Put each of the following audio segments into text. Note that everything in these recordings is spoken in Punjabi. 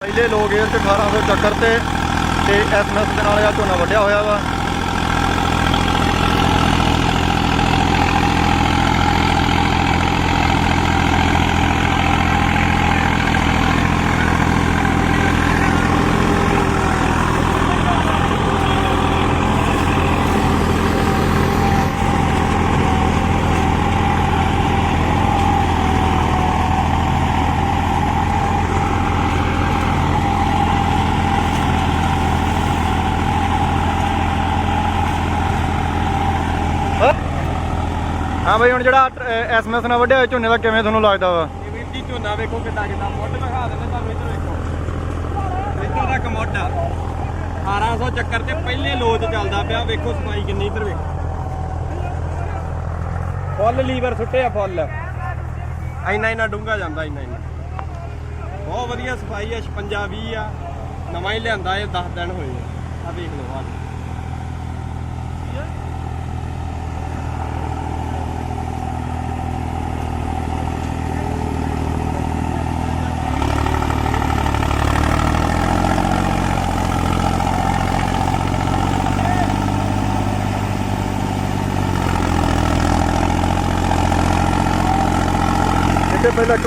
ਪਹਿਲੇ ਲੋ ਗੇਅਰ 'ਚ 1800 ਚੱਕਰ ਤੇ SMS ਦੇ ਨਾਲ ਆ ਝੋਨਾ ਵੱਢਿਆ ਹੋਇਆ ਵਾ। हाँ भाई, हम जो SMS ਨਾਲ ਵੱਢਿਆ ਝੋਨੇ ਦਾ ਕਿਵੇਂ ਤੁਹਾਨੂੰ ਲੱਗਦਾ ਵਾ? ਵੀਰ ਜੀ ਝੋਨਾ ਵੇਖੋ ਕਿੱਦਾਂ ਮੁੱਢ ਵਿਖਾ ਦਿੰਦੇ ਤੁਹਾਨੂੰ। ਇੱਧਰ ਵੇਖੋ, ਇੱਧਰ ਤੱਕ ਮੁੱਢ ਆ 1800 ਚੱਕਰ ਤੇ ਪਹਿਲੇ ਲੋਚ ਚੱਲਦਾ ਪਿਆ। ਵੇਖੋ ਸਫਾਈ ਕਿੰਨੀ, ਇੱਧਰ ਵੇਖੋ ਫੁੱਲ ਲੀਵਰ ਸੁੱਟੇ ਆ, ਫੁੱਲ ਇੰਨਾ ਡੂੰਘਾ ਜਾਂਦਾ, ਇੰਨਾ ਬਹੁਤ ਵਧੀਆ ਸਫਾਈ ਆ। 56-20 ਆ, ਨਵਾਂ ਹੀ ਲਿਆਂਦਾ ਇਹ, 10 ਦਿਨ ਹੋਏ ਆ। ਵੇਖ ਲਓ ਆ ਪਹਿਲਾਂ ਇੱਕ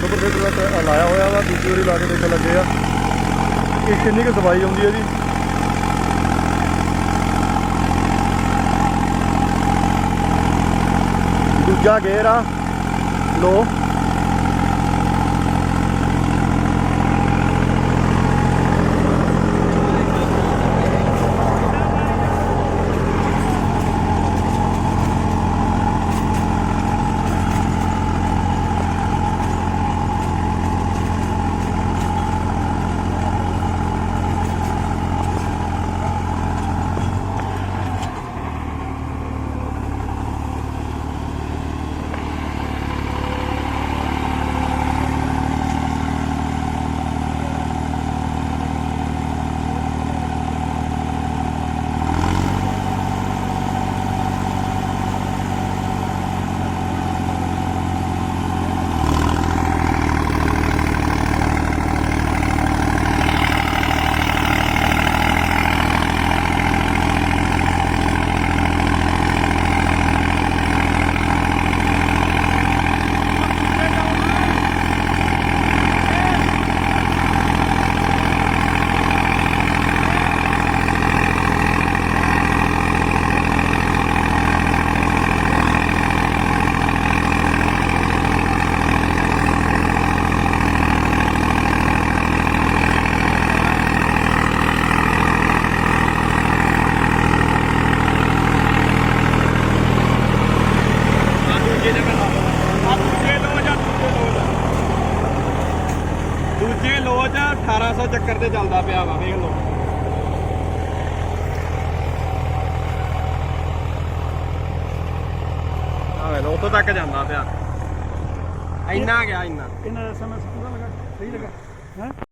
ਡੁਪਲੀਕੇਟ ਲਾਇਆ ਹੋਇਆ ਵਾ, ਦੂਜੀ ਵਾਰੀ ਲਾ ਕੇ ਦੇਖਣ ਲੱਗੇ ਆ ਕਿ ਕਿੰਨੀ ਕੁ ਸਫਾਈ ਆਉਂਦੀ ਹੈ ਜੀ। ਦੂਜਾ ਗੇਅਰ ਆ ਲੋ। ਦੂਜੇ ਲੋਚ 1800 ਚੱਕਰ ਤੇ ਚੱਲਦਾ ਪਿਆ ਵਾ, ਵੇਖ ਲਓ। ਆ ਵੇ ਲੋ, ਉੱਥੋਂ ਤੱਕ ਜਾਂਦਾ ਪਿਆ, ਇੰਨਾ ਗਿਆ ਇੰਨਾ। ਇਹਨਾਂ SMS ਪੂਰਾ ਲੱਗਾ, ਸਹੀ ਲੱਗਾ ਹੈ।